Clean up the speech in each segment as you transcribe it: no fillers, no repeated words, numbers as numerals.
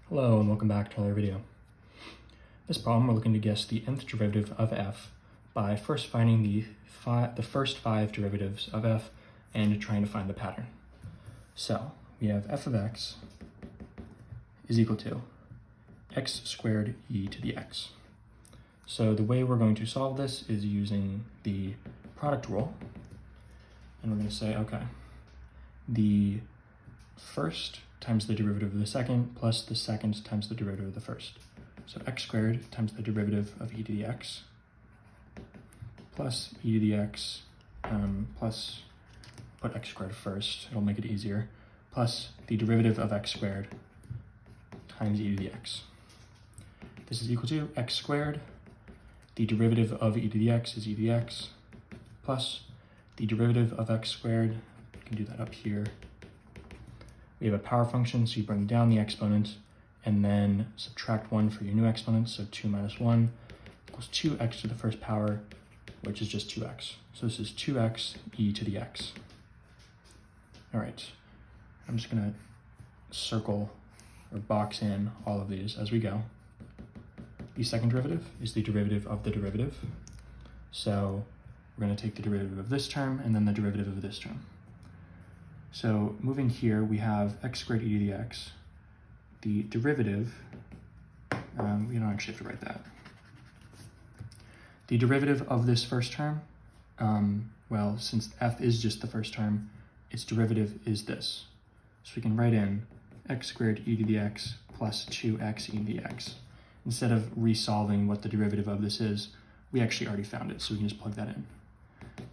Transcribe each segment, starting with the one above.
Hello and welcome back to another video. This problem we're looking to guess the nth derivative of f by first finding the first 5 derivatives of f and trying to find the pattern. So we have f of x is equal to x squared e to the x. So the way we're going to solve this is using the product rule, and we're going to say, okay, the first times the derivative of the second plus the second times the derivative of the first. So x squared times the derivative of e to the x plus e to the x plus, put x squared first, it'll make it easier, plus the derivative of x squared times e to the x. This is equal to x squared, the derivative of e to the x is e to the x, plus the derivative of x squared, you can do that up here. We have a power function, so you bring down the exponent and then subtract 1 for your new exponent, so 2 minus 1 equals 2x to the first power, which is just 2x. So this is 2x e to the x. All right, I'm just gonna circle or box in all of these as we go. The second derivative is the derivative of the derivative. So we're gonna take the derivative of this term and then the derivative of this term. So moving here, we have x squared e to the x. The derivative, we don't actually have to write that. The derivative of this first term, well, since f is just the first term, its derivative is this. So we can write in x squared e to the x plus 2x e to the x. Instead of resolving what the derivative of this is, we actually already found it, so we can just plug that in.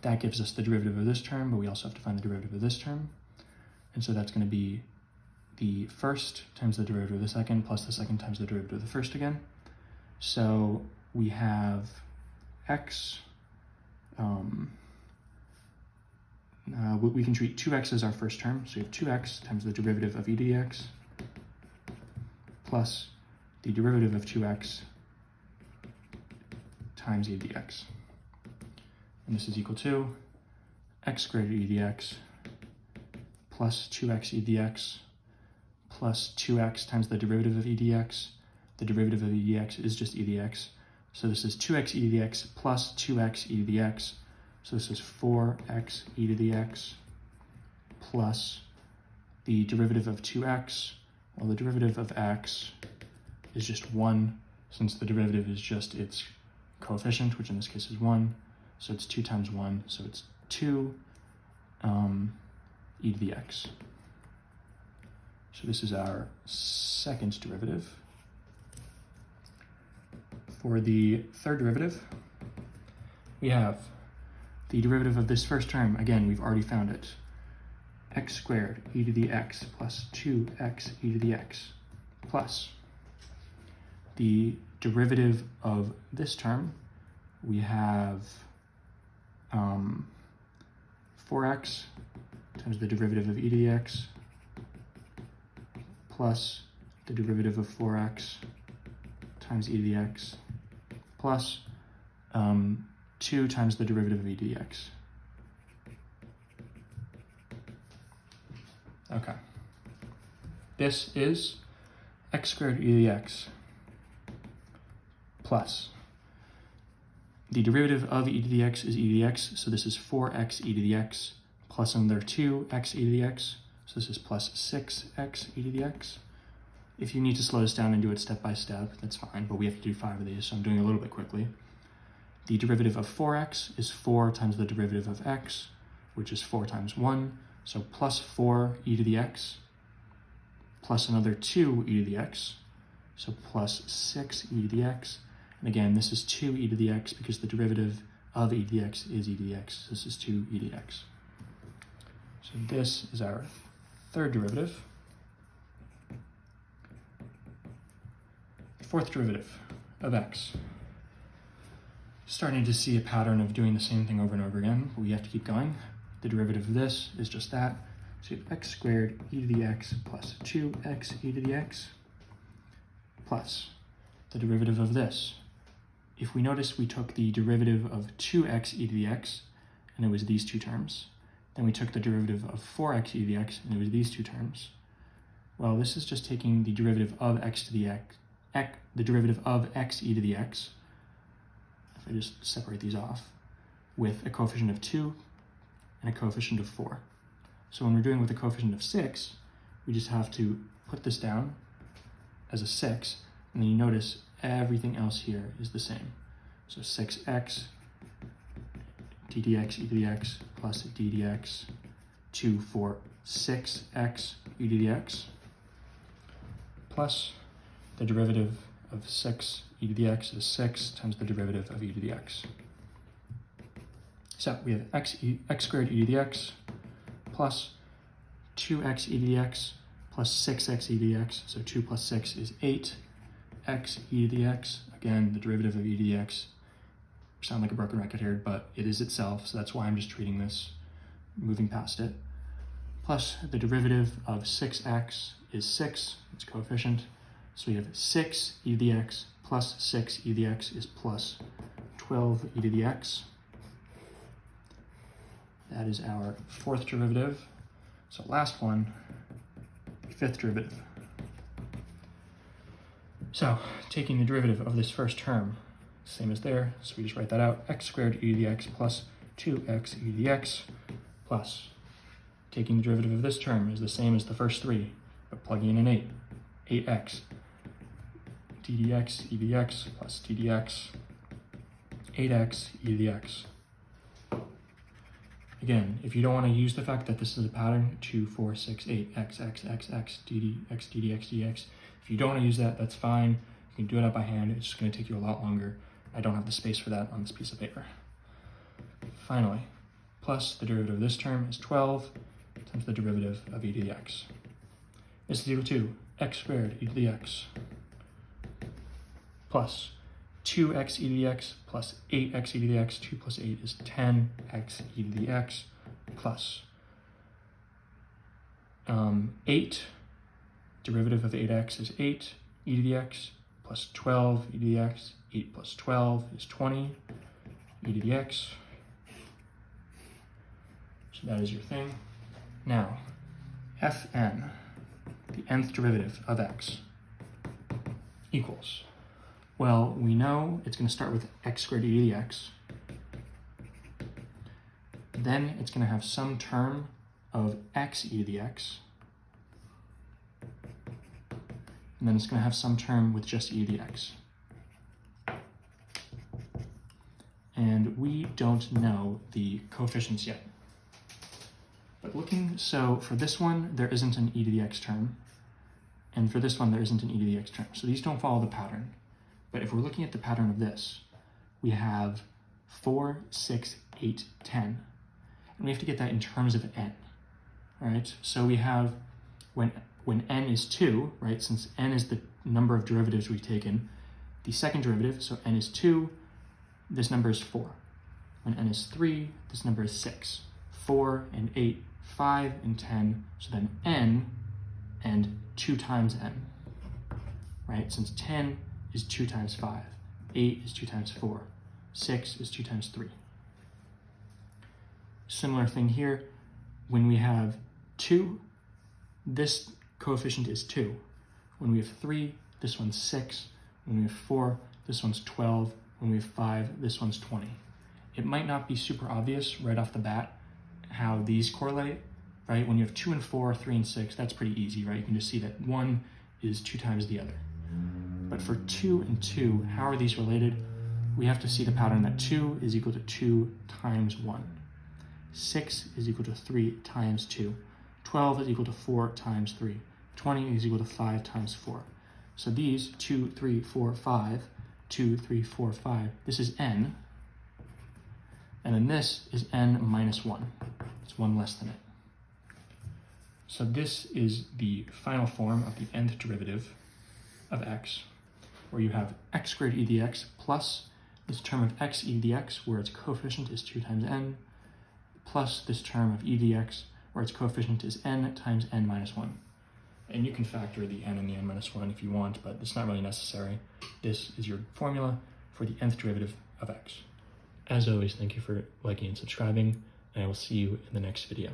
That gives us the derivative of this term, but we also have to find the derivative of this term. And so that's going to be the first times the derivative of the second plus the second times the derivative of the first again. So we have x, we can treat 2x as our first term. So we have 2x times the derivative of e to the x plus the derivative of 2x times e to the x. And this is equal to x squared e to the x plus 2x e to the x plus 2x times the derivative of e to the x. The derivative of e to the x is just e to the x. So this is 2x e to the x plus 2x e to the x. So this is 4x e to the x plus the derivative of 2x. Well, the derivative of x is just 1, since the derivative is just its coefficient, which in this case is 1. So it's 2 times 1, so it's 2 e to the x. So this is our second derivative. For the third derivative, we have the derivative of this first term. Again, we've already found it. X squared e to the x plus 2x e to the x plus the derivative of this term. We have 4x times the derivative of e to the x plus the derivative of 4x times e to the x plus 2 times the derivative of e to the x. Okay. This is x squared e to the x plus the derivative of e to the x is e to the x, so this is 4x e to the x plus another 2x e to the x, so this is plus 6x e to the x. If you need to slow this down and do it step by step, that's fine, but we have to do 5 of these, so I'm doing a little bit quickly. The derivative of 4x is 4 times the derivative of x, which is 4 times 1, so plus 4 e to the x, plus another 2 e to the x, so plus 6 e to the x. And again, this is 2 e to the x because the derivative of e to the x is e to the x. So this is 2 e to the x. So this is our third derivative. The fourth derivative of x. Starting to see a pattern of doing the same thing over and over again, but we have to keep going. The derivative of this is just that. So you have x squared e to the x plus 2x e to the x plus the derivative of this. If we notice, we took the derivative of 2x e to the x, and it was these two terms. Then we took the derivative of 4x e to the x, and it was these two terms. Well, this is just taking the derivative of x to the the derivative of x e to the x, if I just separate these off, with a coefficient of 2 and a coefficient of 4. So when we're doing with a coefficient of 6, we just have to put this down as a 6, and then you notice everything else here is the same. So 6x d dx e to the x plus d dx, 2 for 6x e to the x, plus the derivative of 6 e to the x is 6 times the derivative of e to the x. So we have x squared e to the x plus 2x e to the x plus 6x e to the x. So 2 plus 6 is 8x e to the x. Again, the derivative of e to the x. Sound like a broken record here, but it is itself, so that's why I'm just treating this, moving past it. Plus the derivative of 6x is 6, its coefficient. So we have 6 e to the x plus 6 e to the x is plus 12 e to the x. That is our fourth derivative. So last one, fifth derivative. So taking the derivative of this first term, same as there, so we just write that out, x squared e to the x plus 2x e to the x, plus taking the derivative of this term is the same as the first three, but plugging in an 8, 8x d dx e to the x plus d dx, 8x e to the x. Again, if you don't want to use the fact that this is a pattern, 2, 4, 6, 8, x, x, x, x, d dx, d dx, dx. If you don't want to use that, that's fine. You can do it up by hand. It's just going to take you a lot longer. I don't have the space for that on this piece of paper. Finally, plus the derivative of this term is 12 times the derivative of e to the x. This is equal to x squared e to the x plus 2x e to the x plus 8x e to the x. 2 plus 8 is 10x e to the x plus 8. Derivative of 8x is 8 e to the x plus 12 e to the x. 8 plus 12 is 20 e to the x. So that is your thing. Now, fn, the nth derivative of x, equals, well, we know it's going to start with x squared e to the x. Then it's going to have some term of x e to the x. And then it's going to have some term with just e to the x. And we don't know the coefficients yet. But looking, so for this one, there isn't an e to the x term. And for this one, there isn't an e to the x term. So these don't follow the pattern. But if we're looking at the pattern of this, we have 4, 6, 8, 10. And we have to get that in terms of n. All right, so we have when n is 2, right, since n is the number of derivatives we've taken, the second derivative, so n is 2, this number is 4. When n is 3, this number is 6. 4 and 8, 5 and 10, so then n and 2 times n, right? Since 10 is 2 times 5, 8 is 2 times 4, 6 is 2 times 3. Similar thing here, when we have 2, this coefficient is 2. When we have 3, this one's 6. When we have 4, this one's 12. When we have 5, this one's 20. It might not be super obvious right off the bat how these correlate, right? When you have 2 and 4, 3 and 6, that's pretty easy, right? You can just see that one is 2 times the other. But for 2 and 2, how are these related? We have to see the pattern that 2 is equal to 2 times 1. 6 is equal to 3 times 2. 12 is equal to 4 times 3. 20 is equal to 5 times 4. So these 2, 3, 4, 5, 2, 3, 4, 5, this is n. And then this is n minus 1. It's 1 less than it. So this is the final form of the nth derivative of x, where you have x squared e to the x plus this term of x e to the x, where its coefficient is 2 times n, plus this term of e to the x, where its coefficient is n times n minus 1. And you can factor the n and the n minus 1 if you want, but it's not really necessary. This is your formula for the nth derivative of x. As always, thank you for liking and subscribing, and I will see you in the next video.